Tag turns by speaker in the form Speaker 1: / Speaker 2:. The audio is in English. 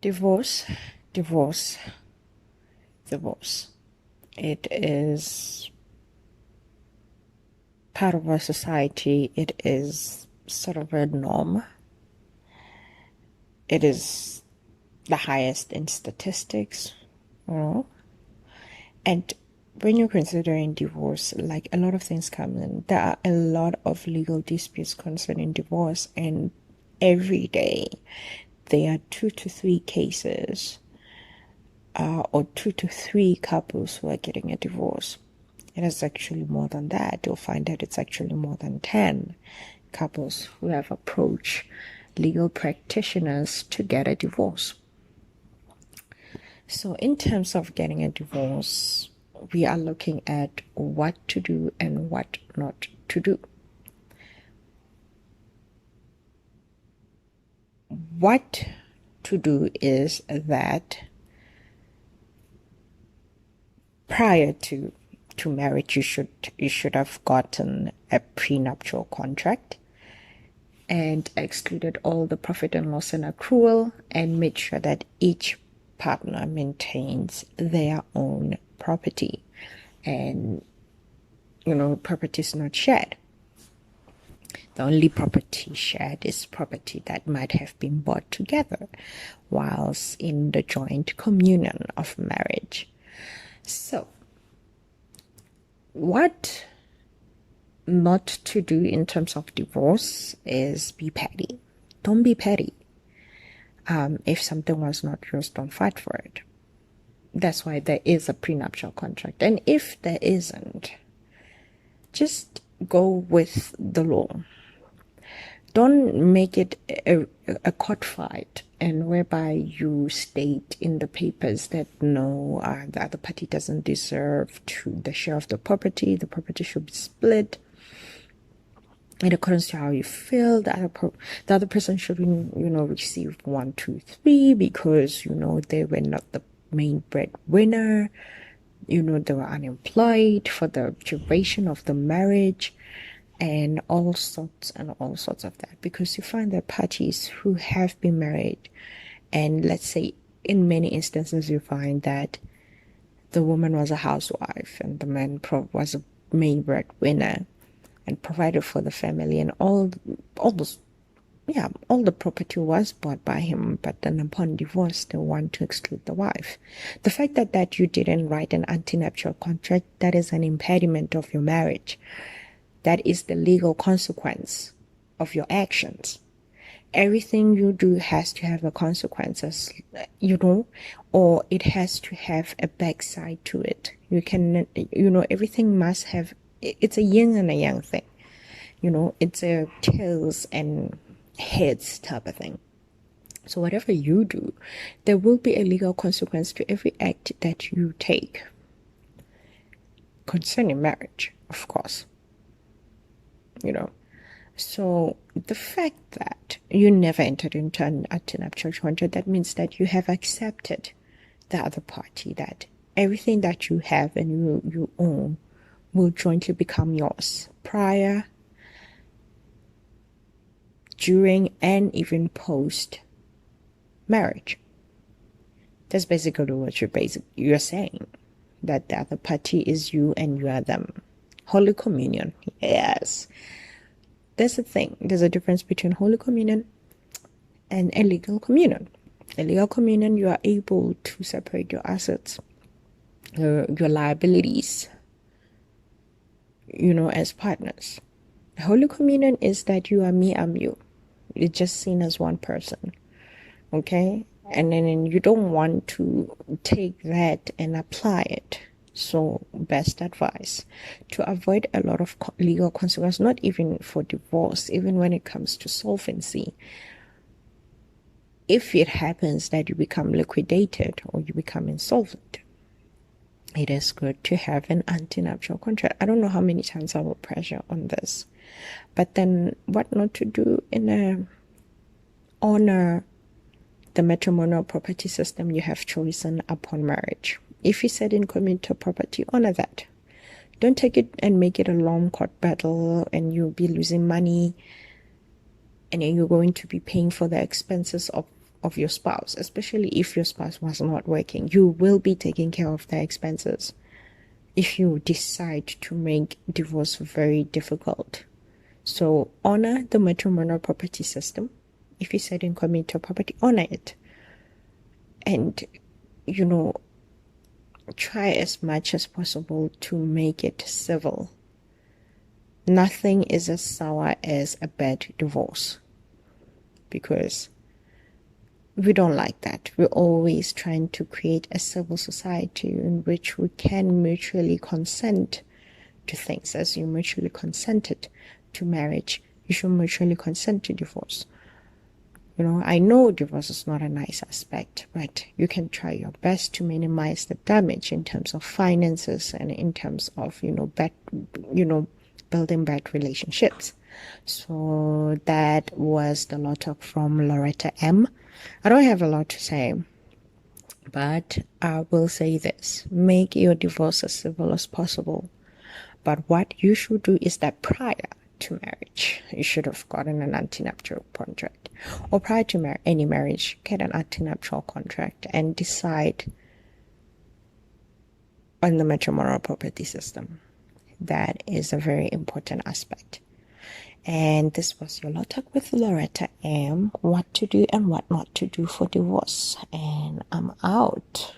Speaker 1: Divorce, divorce, divorce. It is part of our society. It is sort of a norm. It is the highest in statistics, you know. And when you're considering divorce, like a lot of things come in. There are a lot of legal disputes concerning divorce, and every day there are 2 to 3 cases or 2 to 3 couples who are getting a divorce. It is actually more than that. You'll find that it's actually more than 10 couples who have approached legal practitioners to get a divorce. So in terms of getting a divorce, we are looking at what to do and what not to do. What to do is that prior to marriage, you should have gotten a prenuptial contract and excluded all the profit and loss and accrual, and made sure that each partner maintains their own property, and property is not shared. The only property shared is property that might have been bought together whilst in the joint communion of marriage. So what not to do in terms of divorce is be petty. Don't be petty. If something was not yours, don't fight for it. That's why there is a prenuptial contract. And if there isn't, just go with the law. Don't make it a court fight, and whereby you state in the papers that no, the other party doesn't deserve the share of the property should be split in accordance to how you feel. The other person shouldn't, receive 1, 2, 3 because, they were not the main breadwinner. They were unemployed for the duration of the marriage, and all sorts of that. Because you find that parties who have been married, and let's say in many instances you find that the woman was a housewife and the man was a main breadwinner and provided for the family, and all the property was bought by him, but then upon divorce they want to exclude the wife. The fact that you didn't write an antenuptial contract, that is an impediment of your marriage. That is the legal consequence of your actions. Everything you do has to have a consequences, or it has to have a backside to it. You can, everything must have, it's a yin and a yang thing. It's a tails and heads type of thing. So whatever you do, there will be a legal consequence to every act that you take concerning marriage, of course. So the fact that you never entered into an antenuptial contract, that means that you have accepted the other party, that everything that you have and you own will jointly become yours prior, during, and even post marriage. That's basically what you're saying, that the other party is you and you are them. Holy Communion, yes. There's a thing. There's a difference between Holy Communion and a legal communion. A legal communion, you are able to separate your assets, your liabilities, as partners. Holy Communion is that you are me, I'm you. It's just seen as one person, okay? And then you don't want to take that and apply it. So best advice to avoid a lot of legal consequences, not even for divorce, even when it comes to solvency. If it happens that you become liquidated or you become insolvent, it is good to have an antenuptial contract. I don't know how many times I will pressure on this, but then what not to do honor the matrimonial property system you have chosen upon marriage. If you said in communal property, honor that. Don't take it and make it a long court battle, and you'll be losing money, and then you're going to be paying for the expenses of of your spouse, especially if your spouse was not working. You will be taking care of their expenses if you decide to make divorce very difficult. So honor the matrimonial property system. If you said in commit to property, honor it. And, try as much as possible to make it civil. Nothing is as sour as a bad divorce, because we don't like that. We're always trying to create a civil society in which we can mutually consent to things. As you mutually consented to marriage, you should mutually consent to divorce. I know divorce is not a nice aspect, but you can try your best to minimize the damage in terms of finances and in terms of, building bad relationships. So that was the law talk from Loretta M. I don't have a lot to say, but I will say this: make your divorce as civil as possible. But what you should do is that prior to marriage, you should have gotten an antenuptial contract, or prior to any marriage, get an antenuptial contract and decide on the matrimonial property system. That is a very important aspect. And this was your Law Talk with Loretta M. What to do and what not to do for divorce. And I'm out.